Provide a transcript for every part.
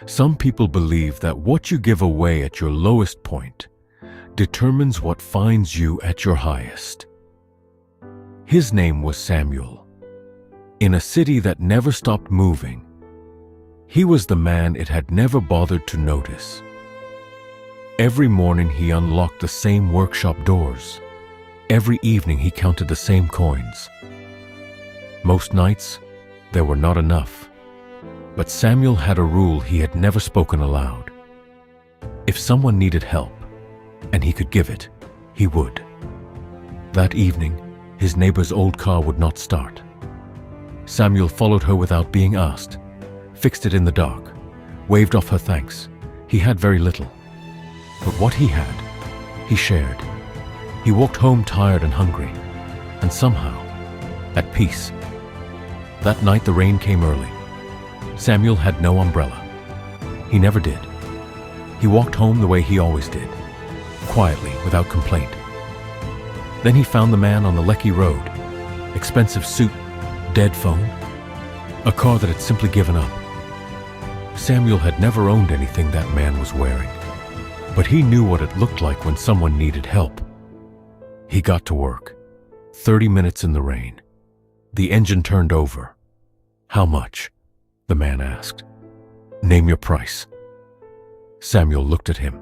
Some people believe that what you give away at your lowest point determines what finds you at your highest. His name was Samuel. In a city that never stopped moving, he was the man it had never bothered to notice. Every morning he unlocked the same workshop doors. Every evening he counted the same coins. Most nights, there were not enough. But Samuel had a rule he had never spoken aloud. If someone needed help, and he could give it, he would. That evening, his neighbor's old car would not start. Samuel followed her without being asked, fixed it in the dark, waved off her thanks. He had very little. But what he had, he shared. He walked home tired and hungry, and somehow, at peace. That night the rain came early. Samuel had no umbrella. He never did. He walked home the way he always did, quietly, without complaint. Then he found the man on the Lecky Road. Expensive suit, dead phone, a car that had simply given up. Samuel had never owned anything that man was wearing, but he knew what it looked like when someone needed help. He got to work. 30 minutes in the rain. The engine turned over. How much? The man asked. Name your price. Samuel looked at him.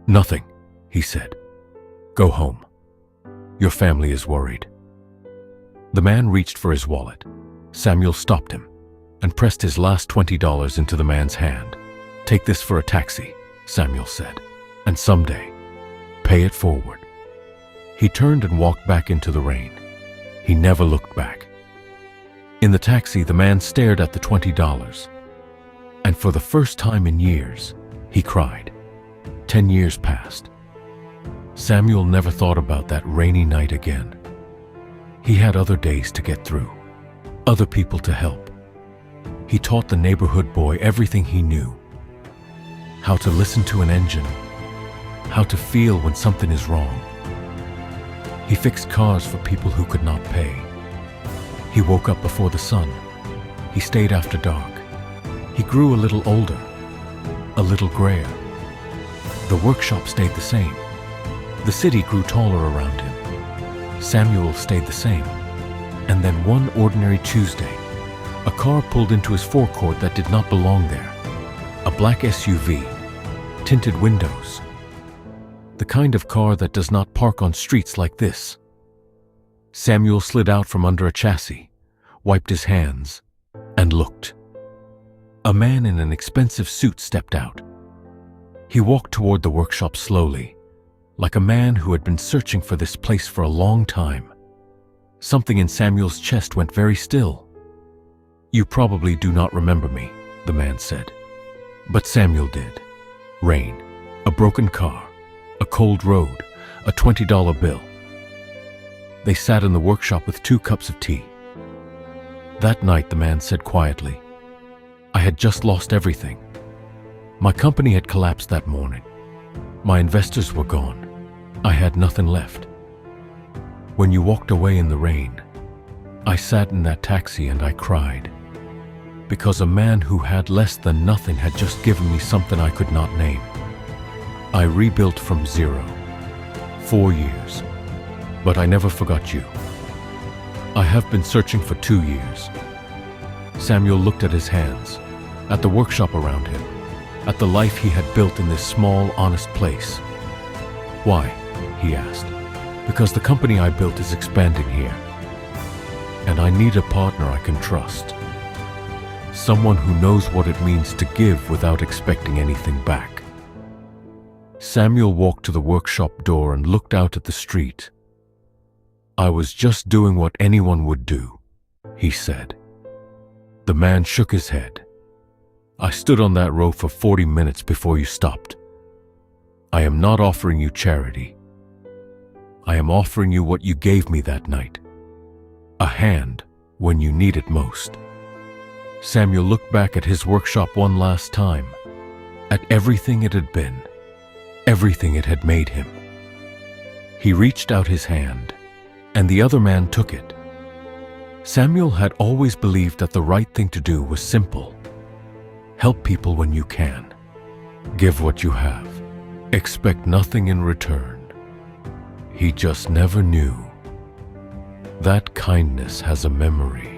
Nothing, he said. Go home. Your family is worried. The man reached for his wallet. Samuel stopped him and pressed his last $20 into the man's hand. Take this for a taxi, Samuel said, and someday, pay it forward. He turned and walked back into the rain. He never looked back. In the taxi, the man stared at the $20, and for the first time in years, he cried. 10 years passed. Samuel never thought about that rainy night again. He had other days to get through, other people to help. He taught the neighborhood boy everything he knew. How to listen to an engine, how to feel when something is wrong. He fixed cars for people who could not pay. He woke up before the sun. He stayed after dark. He grew a little older, a little grayer. The workshop stayed the same. The city grew taller around him. Samuel stayed the same. And then one ordinary Tuesday, a car pulled into his forecourt that did not belong there. A black SUV, tinted windows. The kind of car that does not park on streets like this. Samuel slid out from under a chassis, wiped his hands, and looked. A man in an expensive suit stepped out. He walked toward the workshop slowly, like a man who had been searching for this place for a long time. Something in Samuel's chest went very still. You probably do not remember me, the man said. But Samuel did. Rain, a broken car, a cold road, a $20 bill. They sat in the workshop with 2 cups of tea. That night, the man said quietly, I had just lost everything. My company had collapsed that morning. My investors were gone. I had nothing left. When you walked away in the rain, I sat in that taxi and I cried, because a man who had less than nothing had just given me something I could not name. I rebuilt from zero. 4 years. But I never forgot you. I have been searching for 2 years. Samuel looked at his hands, at the workshop around him, at the life he had built in this small, honest place. Why? He asked. Because the company I built is expanding here. And I need a partner I can trust. Someone who knows what it means to give without expecting anything back. Samuel walked to the workshop door and looked out at the street. I was just doing what anyone would do, he said. The man shook his head. I stood on that row for 40 minutes before you stopped. I am not offering you charity. I am offering you what you gave me that night. A hand when you need it most. Samuel looked back at his workshop one last time, at everything it had been, everything it had made him. He reached out his hand, and the other man took it. Samuel had always believed that the right thing to do was simple. Help people when you can. Give what you have. Expect nothing in return. He just never knew that kindness has a memory.